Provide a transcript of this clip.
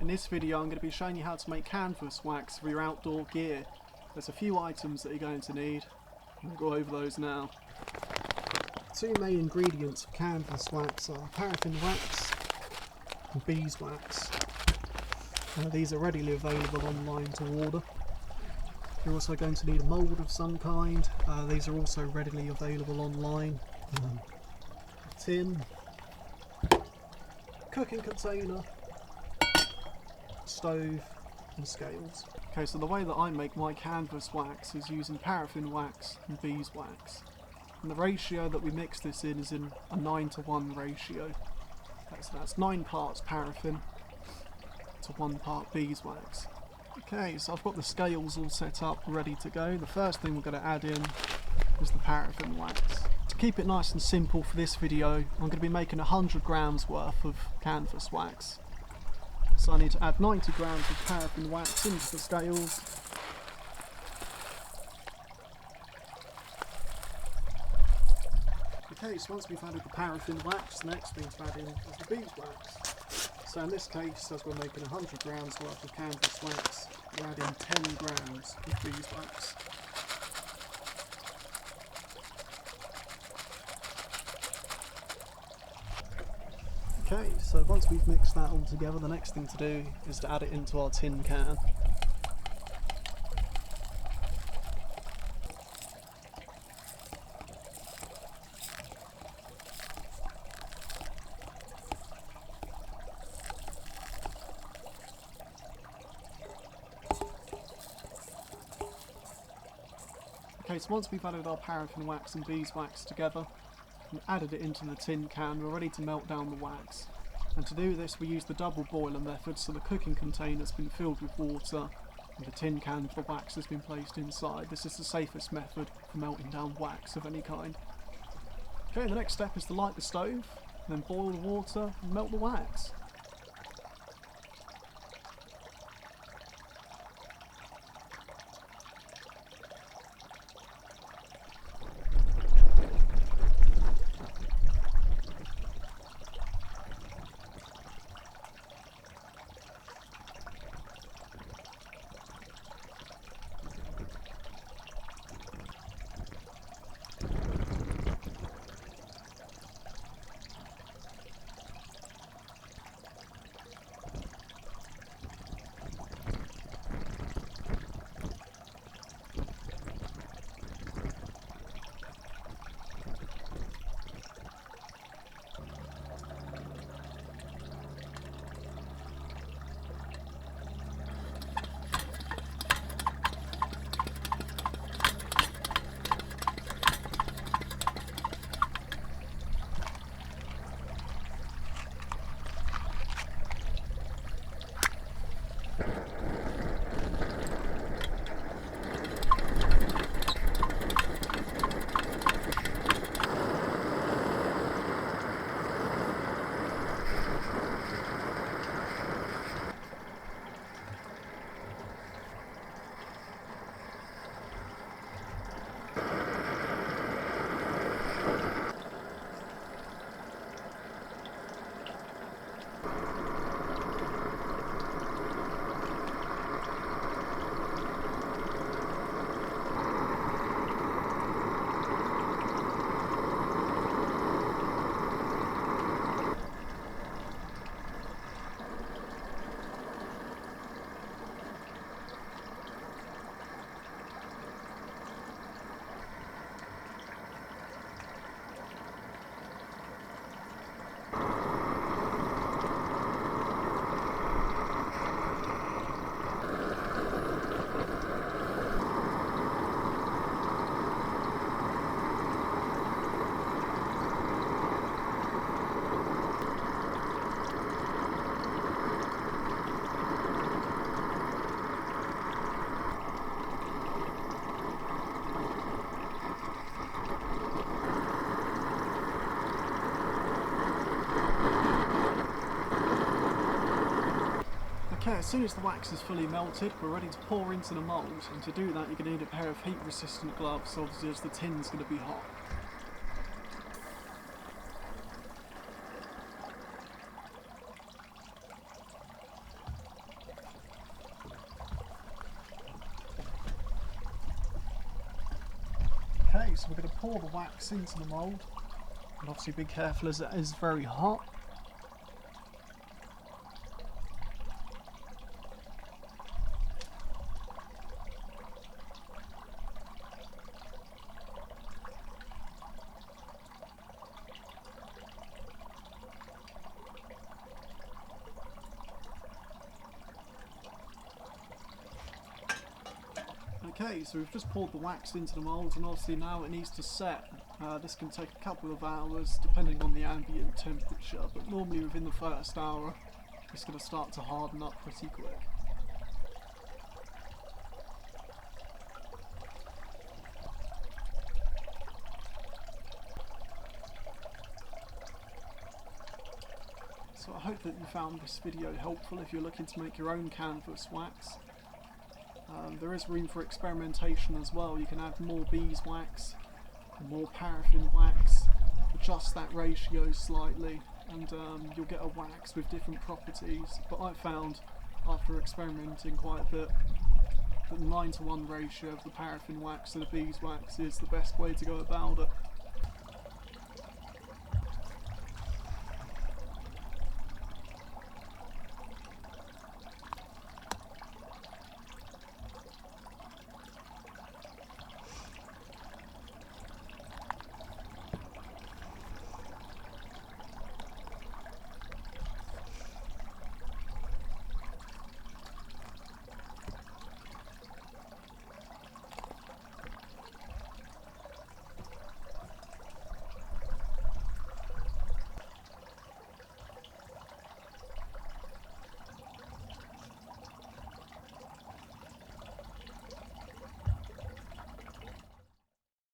In this video I'm going to be showing you how to make canvas wax for your outdoor gear. There's a few items that you're going to need. We'll go over those now. Two main ingredients of canvas wax are paraffin wax and beeswax. These are readily available online to order. You're also going to need a mould of some kind. These are also readily available online. A tin, cooking container, stove and scales. Okay, so the way that I make my canvas wax is using paraffin wax and beeswax. And the ratio that we mix this in is in a 9:1 ratio. Okay, so that's 9 parts paraffin to 1 part beeswax. Okay, so I've got the scales all set up, ready to go. The first thing we're going to add in is the paraffin wax. To keep it nice and simple for this video, I'm going to be making 100 grams worth of canvas wax. So I need to add 90 grams of paraffin wax into the scales. Okay, so once we've added the paraffin wax, the next thing to add in is the beeswax. So in this case, as we're making 100 grams worth of canvas wax, we're adding 10 grams of beeswax. Okay, so once we've mixed that all together, the next thing to do is to add it into our tin can. Okay, so once we've added our paraffin wax and beeswax together and added it into the tin can, we're ready to melt down the wax. And to do this we use the double boiler method, so the cooking container's been filled with water and the tin can for the wax has been placed inside. This is the safest method for melting down wax of any kind. Okay, the next step is to light the stove, and then boil the water and melt the wax. Okay, as soon as the wax is fully melted, we're ready to pour into the mould, and to do that you're going to need a pair of heat resistant gloves, obviously, as the tin's going to be hot. so we're going to pour the wax into the mould, and obviously be careful as it is very hot. Okay, so we've just poured the wax into the mould, and obviously now it needs to set. This can take a couple of hours depending on the ambient temperature, but normally within the first hour it's going to start to harden up pretty quick. So I hope that you found this video helpful if you're looking to make your own canvas wax. There is room for experimentation as well. You can add more beeswax and more paraffin wax, adjust that ratio slightly, and you'll get a wax with different properties. But I found, after experimenting quite a bit, that the 9:1 ratio of the paraffin wax to the beeswax is the best way to go about it.